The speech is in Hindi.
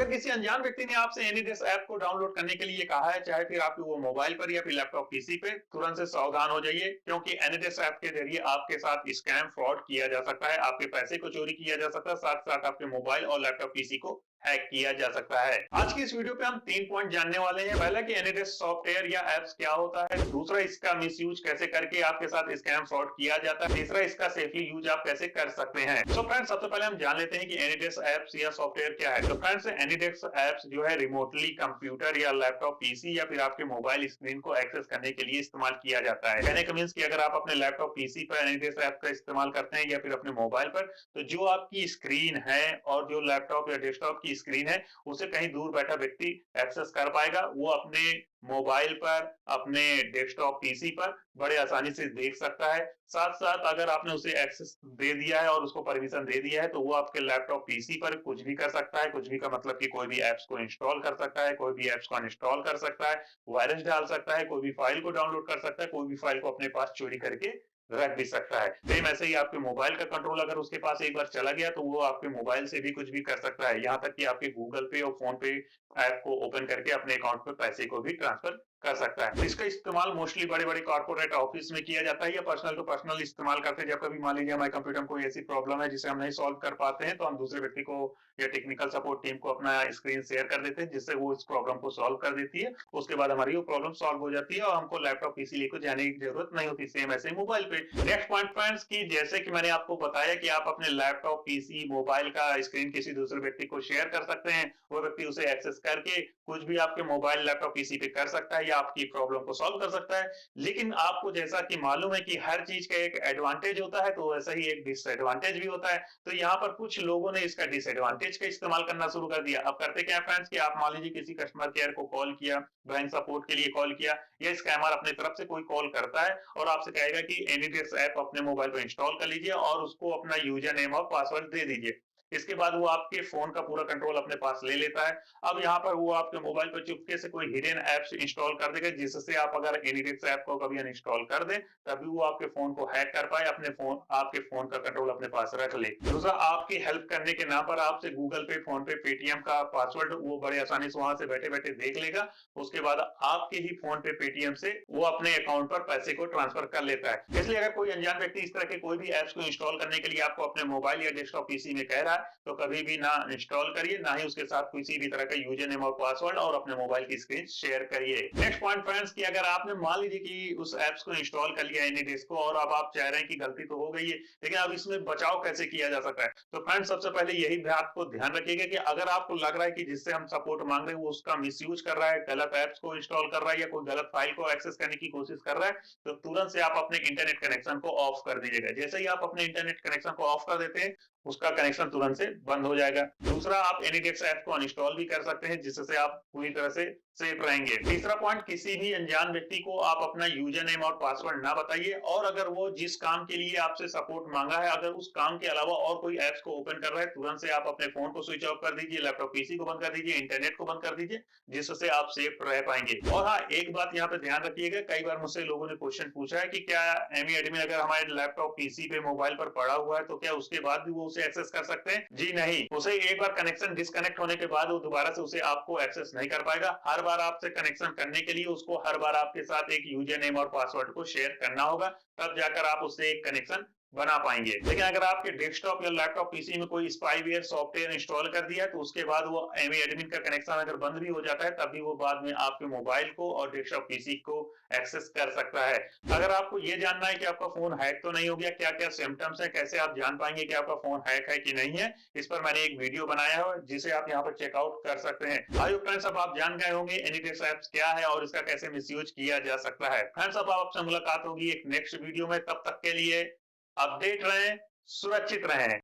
अगर किसी अनजान व्यक्ति ने आपसे एनीडेस्क ऐप को डाउनलोड करने के लिए कहा है, चाहे फिर आपके वो मोबाइल पर या फिर लैपटॉप पीसी पे, तुरंत से सावधान हो जाइए क्योंकि एनीडेस्क ऐप के जरिए आपके साथ स्कैम फ्रॉड किया जा सकता है, आपके पैसे को चोरी किया जा सकता है, साथ-साथ आपके मोबाइल और लैपटॉप पीसी को हैक किया जा सकता है। आज की इस वीडियो पे हम 3 पॉइंट जानने वाले हैं। पहला कि एनीडेस्क सॉफ्टवेयर या ऐप्स क्या होता है, दूसरा इसका मिसयूज कैसे करके आपके साथ स्कैम फ्रॉड किया जाता है, तीसरा इसका सेफली यूज आप कैसे कर सकते हैं। तो फ्रेंड्स सबसे पहले हम जान लेते हैं कि एनीडेस्क ऐप्स या सॉफ्टवेयर क्या है। तो फ्रेंड्स एनीडेस्क ऐप्स जो है रिमोटली कंप्यूटर या लैपटॉप पीसी या फिर आपके मोबाइल स्क्रीन को एक्सेस करने के लिए इस्तेमाल किया जाता है। कहने का मीन्स कि अगर आप अपने लैपटॉप पीसी पर एनीडेस्क ऐप का इस्तेमाल करते हैं या फिर अपने मोबाइल पर, तो जो आपकी स्क्रीन है और जो लैपटॉप या डेस्कटॉप की स्क्रीन है उसे कहीं दूर बैठा व्यक्ति एक्सेस कर पाएगा। वो अपने मोबाइल पर, अपने डेस्कटॉप पीसी पर बड़े आसानी से देख सकता है। साथ-साथ अगर आपने उसे एक्सेस दे दिया है और उसको परमिशन दे दिया है, तो वो आपके लैपटॉप पीसी पर कुछ भी कर सकता है। कुछ भी का मतलब कि कोई भी ऐप्स को इंस्टॉल कर सकता है, कोई भी ऐप्स को अनइंस्टॉल कर सकता है, वायरस डाल सकता है, कोई भी फाइल को डाउनलोड कर सकता है, कोई भी फाइल को अपने पास चोरी करके रख भी सकता है। सेम ऐसे ही आपके मोबाइल का कंट्रोल अगर उसके पास एक बार चला गया, तो वो आपके मोबाइल से भी कुछ भी कर सकता है। यहाँ तक कि आपके गूगल पे और फ़ोन पे ऐप को ओपन करके अपने अकाउंट में पैसे को भी ट्रांसफर कर सकता है। इसका इस्तेमाल मोस्टली बड़े-बड़े कॉर्पोरेट ऑफिस में किया जाता है या पर्सनल टू पर्सनल इस्तेमाल करते हैं। जब कभी मान लीजिए हमारे कंप्यूटर में कोई ऐसी प्रॉब्लम है जिसे हम नहीं सॉल्व कर पाते हैं, तो हम दूसरे व्यक्ति को या टेक्निकल सपोर्ट टीम को अपना स्क्रीन शेयर कर देते हैं, जिससे वो इस प्रॉब्लम को सॉल्व कर देती है। उसके बाद हमारी वो प्रॉब्लम सॉल्व हो जाती है और हमको लैपटॉप पीसी लेकर जाने की जरूरत नहीं होती। सेम ऐसे ही मोबाइल पे। नेक्स्ट पॉइंट फ्रेंड्स की जैसे कि मैंने आपको बताया कि आप अपने लैपटॉप पीसी मोबाइल का स्क्रीन किसी दूसरे व्यक्ति को शेयर कर सकते हैं। वो व्यक्ति उसे एक्सेस करके कुछ भी आपके मोबाइल लैपटॉप पीसी पे कर सकता है या आपकी प्रॉब्लम को सॉल्व कर सकता है। लेकिन आपको जैसा कि मालूम है कि हर चीज का एक एडवांटेज होता है, तो वैसा ही एक डिसएडवांटेज भी होता है। तो यहाँ पर कुछ लोगों ने इसका डिसएडवांटेज का इस्तेमाल करना शुरू कर दिया। अब करते क्या है फ्रेंड्स कि आप मान लीजिए किसी कस्टमर केयर को कॉल किया, बैंक सपोर्ट के लिए कॉल किया, या स्कैमर अपनी तरफ से कोई कॉल करता है और आपसे कहेगा कि एनीडेस्क ऐप अपने मोबाइल पर इंस्टॉल कर लीजिए और उसको अपना यूजर नेम और पासवर्ड दे दीजिए। इसके बाद वो आपके फोन का पूरा कंट्रोल अपने पास ले लेता है। अब यहाँ पर वो आपके मोबाइल पर चुपके से कोई हिडन ऐप्स इंस्टॉल कर देगा, जिससे आप अगर एनीडेस्क ऐप को कभी अनइंस्टॉल कर दें, तभी वो आपके फोन को हैक कर पाए, अपने फोन आपके फोन का कंट्रोल अपने पास रख ले। दूसरा, आपकी हेल्प करने के नाम पर आपसे गूगल पे, फोन पे, पेटीएम का पासवर्ड वो बड़े आसानी से वहां से बैठे-बैठे देख लेगा। उसके बाद आपके ही फोन पे, पेटीएम से वो अपने अकाउंट पर पैसे को ट्रांसफर कर लेता है। इसलिए अगर कोई अनजान व्यक्ति इस तरह के कोई भी ऐप्स को इंस्टॉल करने के लिए आपको अपने मोबाइल या डेस्कटॉप पीसी में कह रहा है, तो कभी भी ना इंस्टॉल करिए, ना ही उसके साथ किसी भी तरह का यूजर नेम और पासवर्ड और अपने मोबाइल की स्क्रीन शेयर करिए। नेक्स्ट पॉइंट फ्रेंड्स कि अगर आपने मान लीजिए कि उस ऐप्स को इंस्टॉल कर लिया एनीडेस्क को और अब आप चाह रहे हैं कि गलती तो हो गई है, लेकिन अब इसमें बचाव कैसे किया जा सकता है? तो फ्रेंड्स सबसे पहले यही बात को ध्यान रखिएगा कि अगर आपको लग रहा है कि जिससे हम सपोर्ट मांग रहे हैं वो उसका मिसयूज कर रहा है, गलत ऐप्स को इंस्टॉल कर रहा है या कोई गलत फाइल को एक्सेस करने की कोशिश कर रहा है, तो तुरंत से आप अपने इंटरनेट कनेक्शन को ऑफ कर दीजिएगा। जैसे ही आप अपने इंटरनेट कनेक्शन को ऑफ कर देते हैं, उसका कनेक्शन तुरंत से बंद हो जाएगा। दूसरा, आप एनीडेस्क ऐप को अनइंस्टॉल भी कर सकते हैं, जिससे आप पूरी तरह से सेफ रहेंगे। तीसरा पॉइंट, किसी भी अनजान व्यक्ति को आप अपना यूजर नेम और पासवर्ड ना बताइए, और अगर वो जिस काम के लिए आपसे सपोर्ट मांगा है, अगर उस काम के अलावा और कोई ऐप्स को ओपन कर रहा है, तुरंत से आप अपने फोन को स्विच ऑफ कर दीजिए, लैपटॉप पीसी को बंद कर दीजिए, इंटरनेट को बंद कर दीजिए, जिससे आप सेफ रह पाएंगे। और हाँ, एक बात यहाँ पे ध्यान रखिएगा, कई बार मुझसे लोगों ने क्वेश्चन पूछा है कि क्या एमी एडमिन अगर हमारे लैपटॉप पीसी पे मोबाइल पर पड़ा हुआ है, तो क्या उसके बाद भी वो उसे एक्सेस कर सकते हैं? जी नहीं, उसे एक बार कनेक्शन डिस्कनेक्ट होने के बाद वो दोबारा से उसे आपको एक्सेस नहीं कर पाएगा। हर बार आपसे कनेक्शन करने के लिए उसको हर बार आपके साथ एक यूजर नेम और पासवर्ड को शेयर करना होगा, तब जाकर आप उससे एक कनेक्शन बना पाएंगे। लेकिन अगर आपके डेस्कटॉप या लैपटॉप पीसी में कोई स्पाईवेयर सॉफ्टवेयर इंस्टॉल कर दिया, तो उसके बाद वो एमी एडमिन का कनेक्शन अगर बंद भी हो जाता है, तब भी वो बाद में आपके मोबाइल को और डेस्कटॉप पीसी को एक्सेस कर सकता है। अगर आपको ये जानना है कि आपका फोन हैक तो नहीं हो गया, क्या-क्या सिम्टम्स हैं, कैसे आप जान पाएंगे कि आपका फोन हैक है कि नहीं है, इस पर मैंने एक वीडियो बनाया है, जिसे आप यहाँ पर चेकआउट कर सकते हैं। आई होप फ्रेंड्स अब आप जान गए होंगे एनीडेस्क ऐप्स क्या है और इसका कैसे मिसयूज किया जा सकता है। फ्रेंड्स अब आपसे मुलाकात होगी एक नेक्स्ट वीडियो में, तब तक के लिए अपडेट रहें, सुरक्षित रहें।